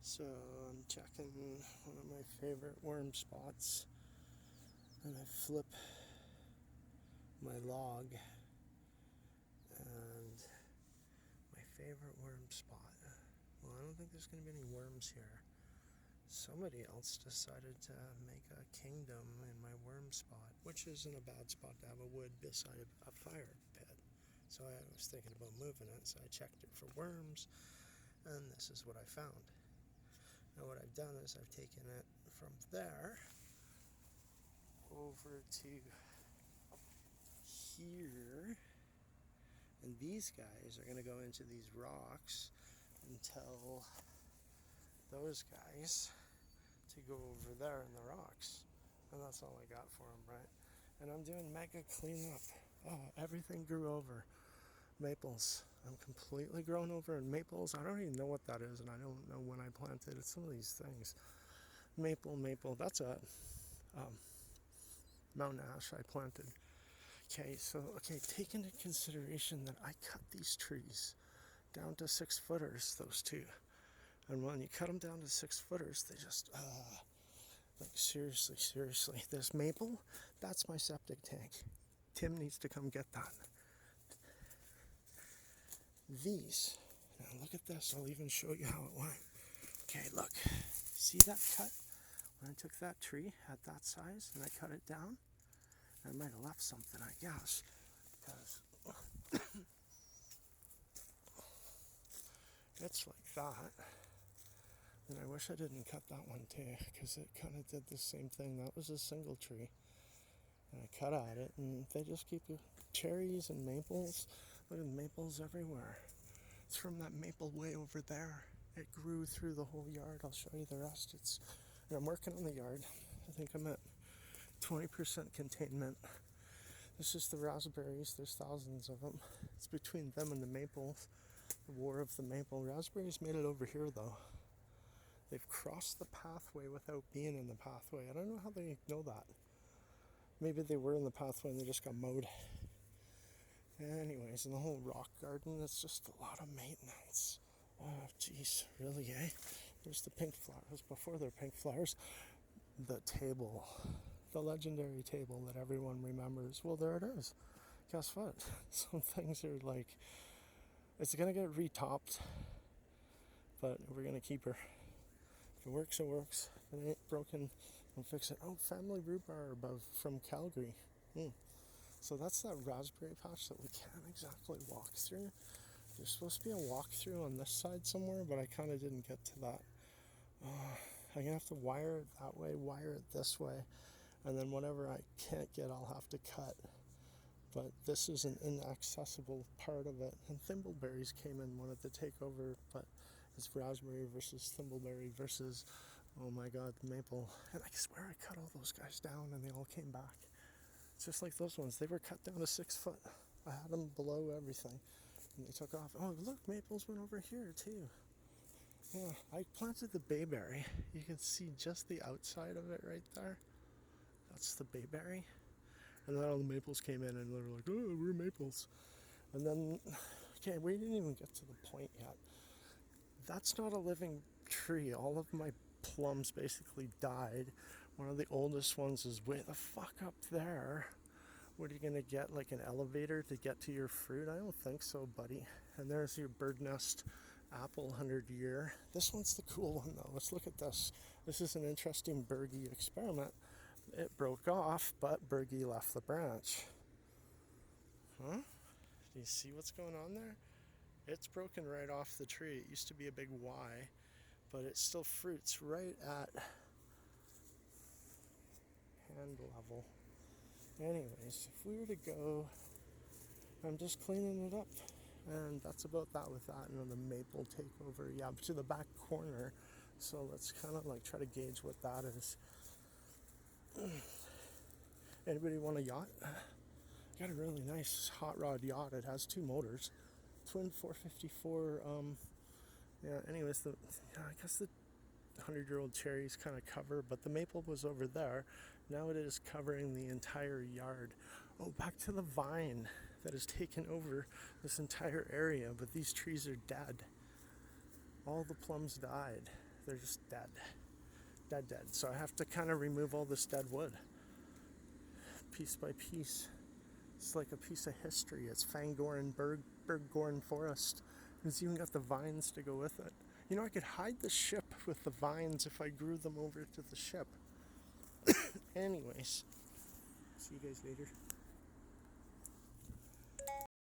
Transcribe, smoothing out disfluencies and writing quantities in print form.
So I'm checking one of my favorite worm spots, and I flip my log, and my favorite worm spot. Well, I don't think there's going to be any worms here. Somebody else decided to make a kingdom in my worm spot, which isn't a bad spot to have a wood beside a fire pit. So I was thinking about moving it, so I checked it for worms, and this is what I found. Now what I've done is I've taken it from there over to here, and these guys are going to go into these rocks and tell those guys to go over there in the rocks. And that's all I got for them, right? And I'm doing mega cleanup. Oh, everything grew over. Maples. I'm completely grown over in maples. I don't even know what that is, and I don't know when I planted it. Some of these things. Maple. That's a um, mountain ash I planted. Okay, take into consideration that I cut these trees down to 6 footers, those two. And when you cut them down to 6 footers, they just, like seriously. This maple, that's my septic tank. Tim needs to come get that. These, now look at this, I'll even show you how it went. Okay, look, see that cut? When I took that tree at that size and I cut it down, I might have left something, I guess, because it's like that. And I wish I didn't cut that one too, because it kind of did the same thing. That was a single tree. And I cut at it, and they just keep cherries and maples. Look at maples everywhere. It's from that maple way over there. It grew through the whole yard. I'll show you the rest. And I'm working on the yard. I think I'm at 20% containment. This is the raspberries. There's thousands of them. It's between them and the maples. The war of the maple. Raspberries made it over here though. They've crossed the pathway without being in the pathway. I don't know how they know that. Maybe they were in the pathway and they just got mowed. Anyways, in the whole rock garden, it's just a lot of maintenance. Oh, jeez, really, eh? There's the pink flowers. Before they're pink flowers, the table, the legendary table that everyone remembers. Well, there it is. Guess what? Some things are like, it's gonna get retopped, but we're gonna keep her. If it works, it works. If it ain't broken, we'll fix it. Oh, family rhubarb from Calgary. So that's that raspberry patch that we can't exactly walk through. There's supposed to be a walkthrough on this side somewhere, but I kind of didn't get to that. I'm gonna have to wire it that way, wire it this way, and then whatever I can't get, I'll have to cut. But this is an inaccessible part of it. And thimbleberries came in, wanted to take over, but it's raspberry versus thimbleberry versus, oh my god, maple. And I swear I cut all those guys down and they all came back. It's just like those ones. They were cut down to 6 foot. I had them below everything. And they took off. Oh, look, maples went over here too. Yeah, I planted the bayberry. You can see just the outside of it right there. That's the bayberry. And then all the maples came in and they were like, oh, we're maples. And then, okay, we didn't even get to the point yet. That's not a living tree. All of my plums basically died. One of the oldest ones is way the fuck up there. What are you gonna get, like an elevator to get to your fruit? I don't think so, buddy. And there's your bird nest apple 100-year. This one's the cool one though. Let's look at this. This is an interesting Bergie experiment. It broke off, but Bergie left the branch. Huh? Do you see what's going on there? It's broken right off the tree. It used to be a big Y, but it still fruits right at hand level. Anyways, if we were to go, I'm just cleaning it up. And that's about that with that. And the maple takeover, yeah, to the back corner. So let's kind of like try to gauge what that is. Anybody want a yacht? Got a really nice hot rod yacht. It has 2 motors. Twin 454. Anyways, I guess the 100-year-old cherries kind of cover, but the maple was over there. Now it is covering the entire yard. Oh, back to the vine that has taken over this entire area, but these trees are dead. All the plums died. They're just dead. Dead. So I have to kind of remove all this dead wood. Piece by piece. It's like a piece of history. It's Fangorn Berggorn Forest. It's even got the vines to go with it. You know, I could hide the ship with the vines if I grew them over to the ship. Anyways, see you guys later.